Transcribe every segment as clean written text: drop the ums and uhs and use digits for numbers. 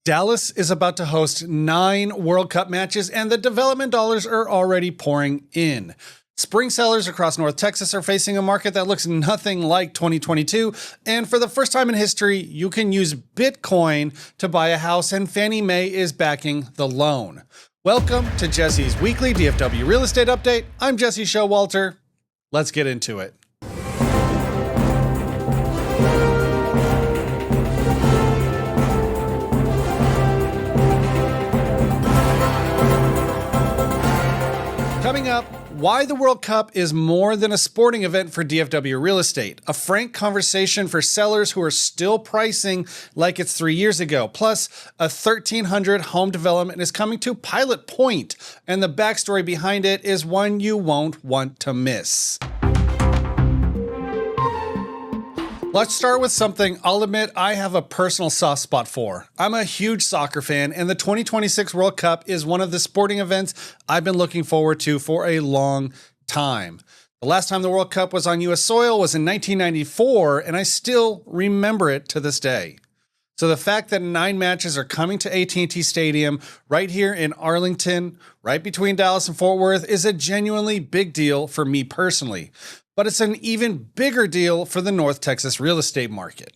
Dallas is about to host 9 World Cup matches, and the development dollars are already pouring in. Spring sellers across North Texas are facing a market that looks nothing like 2022, and for the first time in history, you can use Bitcoin to buy a house, and Fannie Mae is backing the loan. Welcome to Jesse's weekly DFW real estate update. I'm Jesse Showalter. Let's get into it. Coming up, why the World Cup is more than a sporting event for DFW real estate. A frank conversation for sellers who are still pricing like it's 3 years ago. Plus, a 1,300 home development is coming to Pilot Point, and the backstory behind it is one you won't want to miss. Let's start with something I'll admit I have a personal soft spot for. I'm a huge soccer fan, and the 2026 World Cup is one of the sporting events I've been looking forward to for a long time. The last time the World Cup was on U.S. soil was in 1994, and I still remember it to this day. So the fact that 9 matches are coming to AT&T Stadium right here in Arlington, right between Dallas and Fort Worth, is a genuinely big deal for me personally. But it's an even bigger deal for the North Texas real estate market.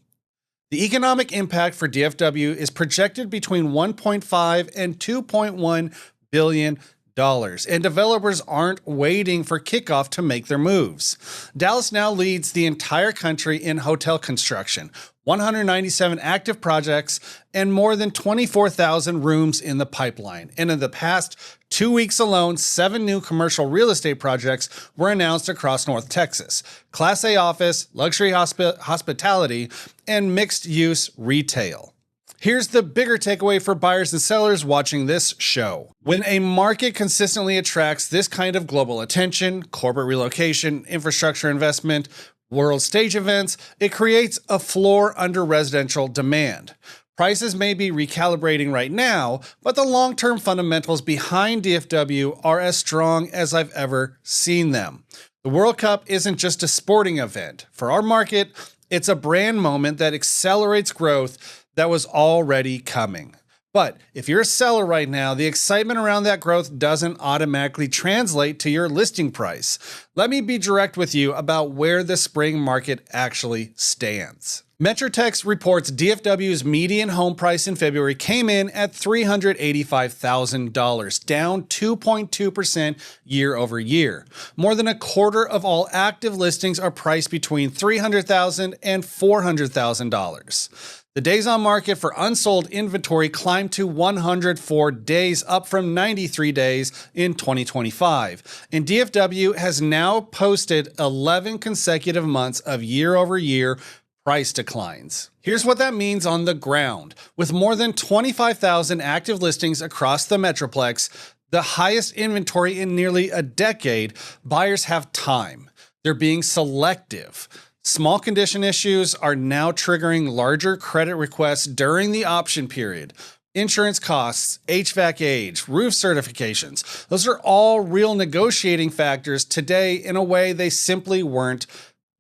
The economic impact for DFW is projected between $1.5 and $2.1 billion, and developers aren't waiting for kickoff to make their moves. Dallas now leads the entire country in hotel construction, 197 active projects, and more than 24,000 rooms in the pipeline. And in the past 2 weeks alone, 7 new commercial real estate projects were announced across North Texas: Class A office, luxury hospitality, and mixed-use retail. Here's the bigger takeaway for buyers and sellers watching this show. When a market consistently attracts this kind of global attention, corporate relocation, infrastructure investment, world stage events, it creates a floor under residential demand. Prices may be recalibrating right now, but the long-term fundamentals behind DFW are as strong as I've ever seen them. The World Cup isn't just a sporting event. For our market, it's a brand moment that accelerates growth that was already coming. But if you're a seller right now, the excitement around that growth doesn't automatically translate to your listing price. Let me be direct with you about where the spring market actually stands. Metrotex reports DFW's median home price in February came in at $385,000, down 2.2% year over year. More than a quarter of all active listings are priced between $300,000 and $400,000. The days on market for unsold inventory climbed to 104 days, up from 93 days in 2025. And DFW has now posted 11 consecutive months of year-over-year price declines. Here's what that means on the ground. With more than 25,000 active listings across the Metroplex, the highest inventory in nearly a decade, buyers have time. They're being selective. Small condition issues are now triggering larger credit requests during the option period. Insurance costs, HVAC age, roof certifications, those are all real negotiating factors today in a way they simply weren't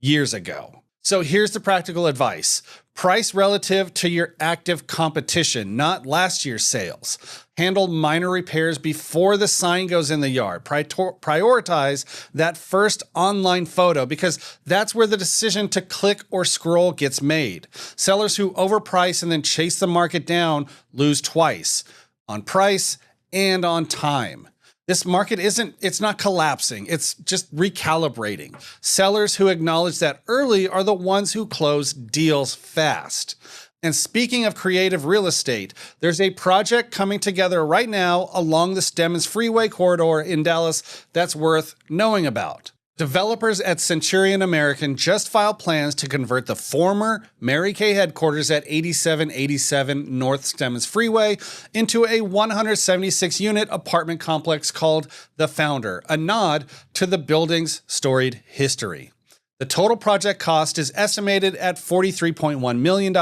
years ago. So here's the practical advice. Price relative to your active competition, not last year's sales. Handle minor repairs before the sign goes in the yard. Prioritize that first online photo because that's where the decision to click or scroll gets made. Sellers who overprice and then chase the market down lose twice, on price and on time. This market it's not collapsing, it's just recalibrating. Sellers who acknowledge that early are the ones who close deals fast. And speaking of creative real estate, there's a project coming together right now along the Stemmons Freeway corridor in Dallas that's worth knowing about. Developers at Centurion American just filed plans to convert the former Mary Kay headquarters at 8787 North Stemmons Freeway into a 176-unit apartment complex called The Founder, a nod to the building's storied history. The total project cost is estimated at $43.1 million,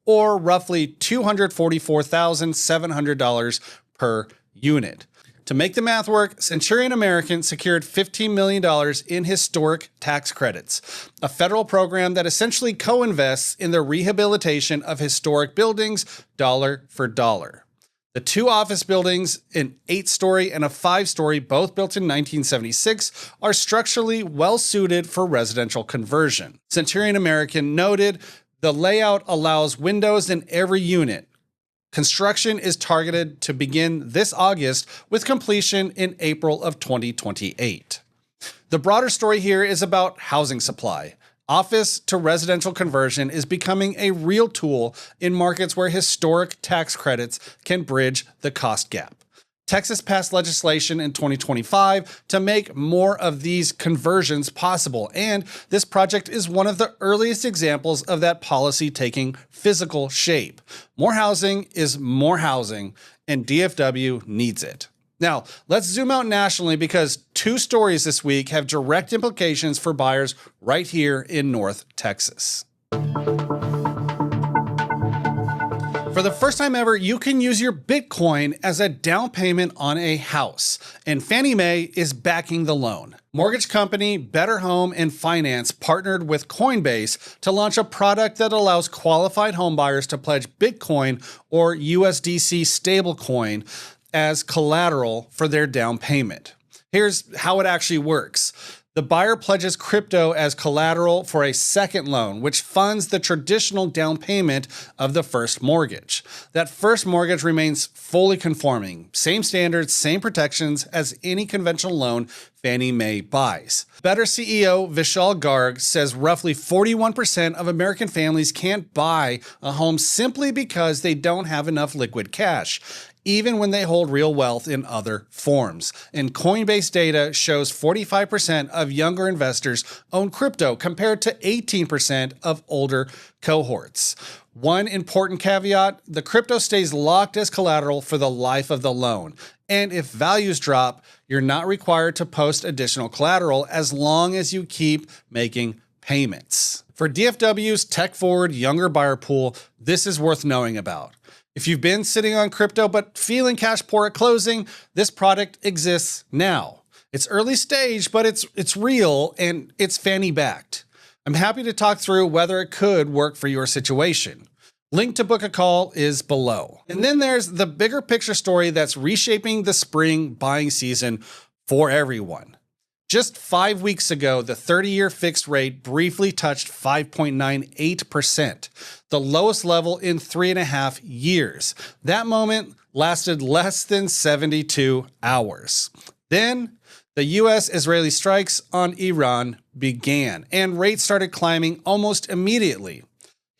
or roughly $244,700 per unit. To make the math work, Centurion American secured $15 million in historic tax credits, a federal program that essentially co-invests in the rehabilitation of historic buildings dollar for dollar. The two office buildings, an 8-story and a 5-story, both built in 1976, are structurally well suited for residential conversion. Centurion American noted, the layout allows windows in every unit. Construction is targeted to begin this August with completion in April of 2028. The broader story here is about housing supply. Office to residential conversion is becoming a real tool in markets where historic tax credits can bridge the cost gap. Texas passed legislation in 2025 to make more of these conversions possible, and this project is one of the earliest examples of that policy taking physical shape. More housing is more housing, and DFW needs it. Now, let's zoom out nationally because two stories this week have direct implications for buyers right here in North Texas. For the first time ever, you can use your Bitcoin as a down payment on a house, and Fannie Mae is backing the loan. Mortgage company Better Home and Finance partnered with Coinbase to launch a product that allows qualified homebuyers to pledge Bitcoin or USDC stablecoin as collateral for their down payment. Here's how it actually works. The buyer pledges crypto as collateral for a second loan, which funds the traditional down payment of the first mortgage. That first mortgage remains fully conforming, same standards, same protections as any conventional loan Fannie Mae buys. Better CEO Vishal Garg says roughly 41% of American families can't buy a home simply because they don't have enough liquid cash, even when they hold real wealth in other forms. And Coinbase data shows 45% of younger investors own crypto compared to 18% of older cohorts. One important caveat, the crypto stays locked as collateral for the life of the loan. And if values drop, you're not required to post additional collateral as long as you keep making payments. For DFW's tech-forward younger buyer pool, this is worth knowing about. If you've been sitting on crypto but feeling cash poor at closing, this product exists now. It's early stage, but it's real and it's Fannie backed. I'm happy to talk through whether it could work for your situation. Link to book a call is below. And then there's the bigger picture story that's reshaping the spring buying season for everyone. Just 5 weeks ago, the 30-year fixed rate briefly touched 5.98%, the lowest level in 3.5 years. That moment lasted less than 72 hours. Then, the U.S.-Israeli strikes on Iran began, and rates started climbing almost immediately.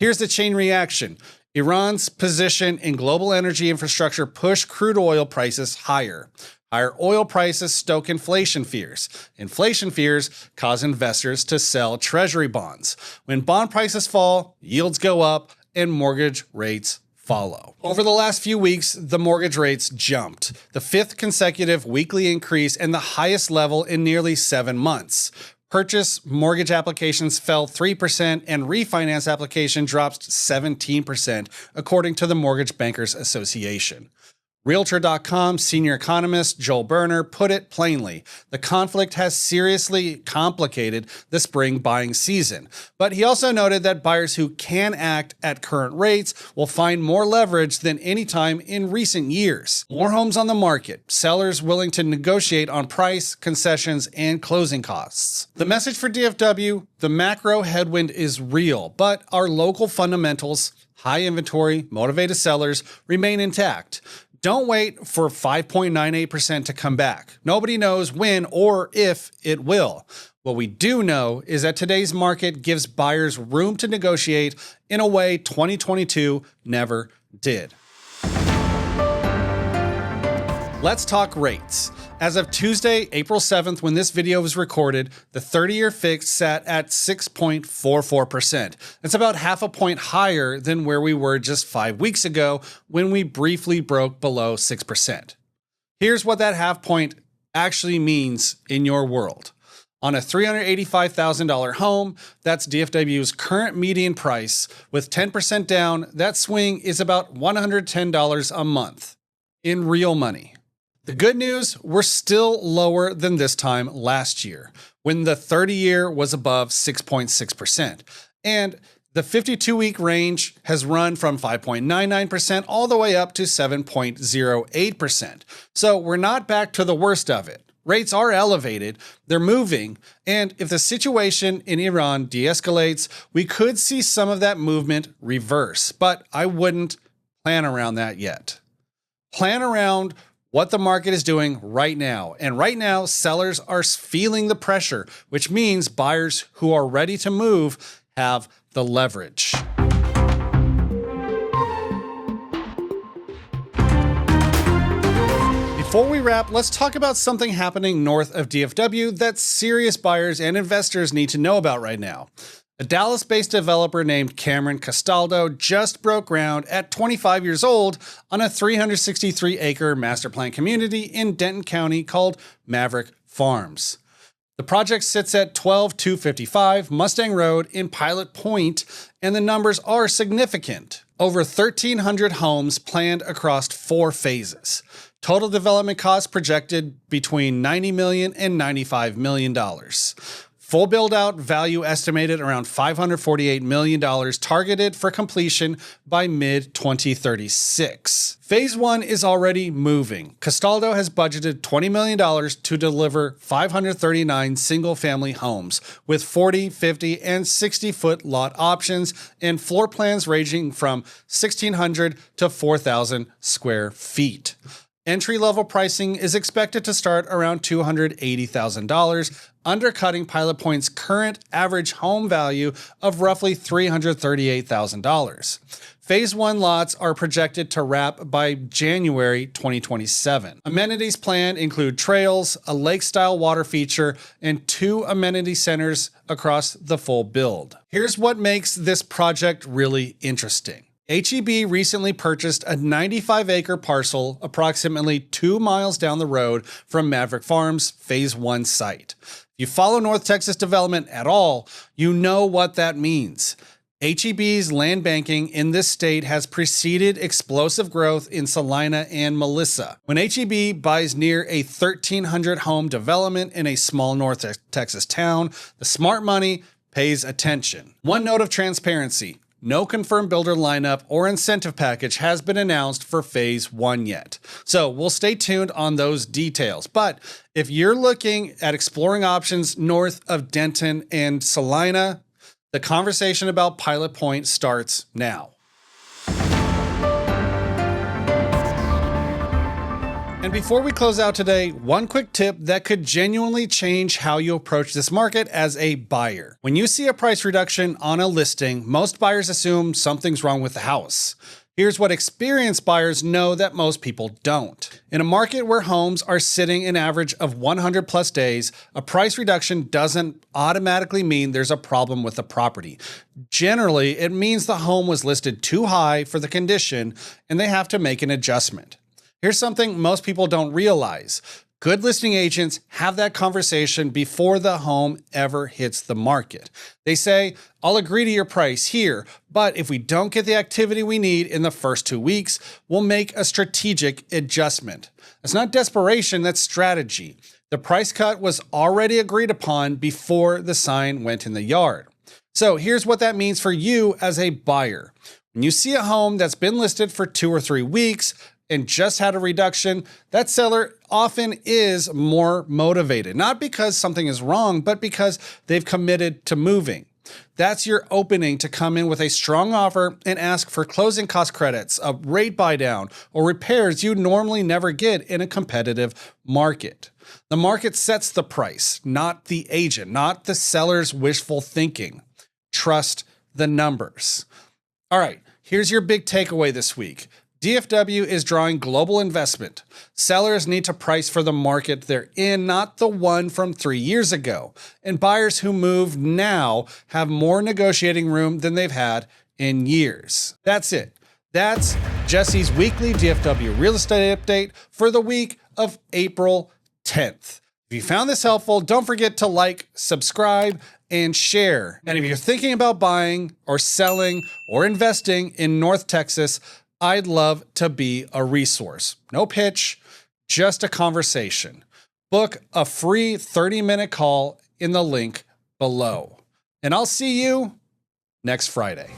Here's the chain reaction. Iran's position in global energy infrastructure pushed crude oil prices higher. Higher oil prices stoke inflation fears. Inflation fears cause investors to sell treasury bonds. When bond prices fall, yields go up, and mortgage rates follow. Over the last few weeks, the mortgage rates jumped, the 5th consecutive weekly increase and the highest level in nearly 7 months. Purchase mortgage applications fell 3% and refinance application dropped 17%, according to the Mortgage Bankers Association. Realtor.com senior economist Joel Berner put it plainly, the conflict has seriously complicated the spring buying season. But he also noted that buyers who can act at current rates will find more leverage than any time in recent years. More homes on the market, sellers willing to negotiate on price, concessions, and closing costs. The message for DFW, the macro headwind is real, but our local fundamentals, high inventory, motivated sellers, remain intact. Don't wait for 5.98% to come back. Nobody knows when or if it will. What we do know is that today's market gives buyers room to negotiate in a way 2022 never did. Let's talk rates. As of Tuesday, April 7th, when this video was recorded, the 30-year fixed sat at 6.44%. That's about half a point higher than where we were just 5 weeks ago when we briefly broke below 6%. Here's what that half point actually means in your world. On a $385,000 home, that's DFW's current median price. With 10% down, that swing is about $110 a month in real money. The good news, we're still lower than this time last year, when the 30-year was above 6.6%. And the 52-week range has run from 5.99% all the way up to 7.08%. So we're not back to the worst of it. Rates are elevated, they're moving, and if the situation in Iran de-escalates, we could see some of that movement reverse, but I wouldn't plan around that yet. Plan around what the market is doing right now. And right now, sellers are feeling the pressure, which means buyers who are ready to move have the leverage. Before we wrap, let's talk about something happening north of DFW that serious buyers and investors need to know about right now. A Dallas-based developer named Cameron Castaldo just broke ground at 25 years old on a 363-acre master plan community in Denton County called Maverick Farms. The project sits at 12255 Mustang Road in Pilot Point, and the numbers are significant. Over 1,300 homes planned across 4 phases. Total development costs projected between $90 million and $95 million. Full build-out value estimated around $548 million, targeted for completion by mid-2036. Phase 1 is already moving. Castaldo has budgeted $20 million to deliver 539 single-family homes with 40, 50, and 60-foot lot options and floor plans ranging from 1,600 to 4,000 square feet. Entry-level pricing is expected to start around $280,000, undercutting Pilot Point's current average home value of roughly $338,000. Phase 1 lots are projected to wrap by January 2027. Amenities planned include trails, a lake-style water feature, and 2 amenity centers across the full build. Here's what makes this project really interesting. HEB recently purchased a 95-acre parcel approximately 2 miles down the road from Maverick Farms' Phase 1 site. If you follow North Texas development at all, you know what that means. HEB's land banking in this state has preceded explosive growth in Salina and Melissa. When HEB buys near a 1,300 home development in a small North Texas town, the smart money pays attention. One note of transparency. No confirmed builder lineup or incentive package has been announced for Phase 1 yet. So we'll stay tuned on those details. But if you're looking at exploring options north of Denton and Salina, the conversation about Pilot Point starts now. And before we close out today, one quick tip that could genuinely change how you approach this market as a buyer. When you see a price reduction on a listing, most buyers assume something's wrong with the house. Here's what experienced buyers know that most people don't. In a market where homes are sitting an average of 100 plus days, a price reduction doesn't automatically mean there's a problem with the property. Generally, it means the home was listed too high for the condition and they have to make an adjustment. Here's something most people don't realize. Good listing agents have that conversation before the home ever hits the market. They say, I'll agree to your price here, but if we don't get the activity we need in the first 2 weeks, we'll make a strategic adjustment. It's not desperation, that's strategy. The price cut was already agreed upon before the sign went in the yard. So here's what that means for you as a buyer. When you see a home that's been listed for 2 or 3 weeks, and just had a reduction, that seller often is more motivated. Not because something is wrong, but because they've committed to moving. That's your opening to come in with a strong offer and ask for closing cost credits, a rate buy down, or repairs you normally never get in a competitive market. The market sets the price, not the agent, not the seller's wishful thinking. Trust the numbers. All right, here's your big takeaway this week. DFW is drawing global investment. Sellers need to price for the market they're in, not the one from 3 years ago. And buyers who move now have more negotiating room than they've had in years. That's it. That's Jesse's weekly DFW real estate update for the week of April 10th. If you found this helpful, don't forget to like, subscribe, and share. And if you're thinking about buying or selling or investing in North Texas, I'd love to be a resource. No pitch, just a conversation. Book a free 30-minute call in the link below. And I'll see you next Friday.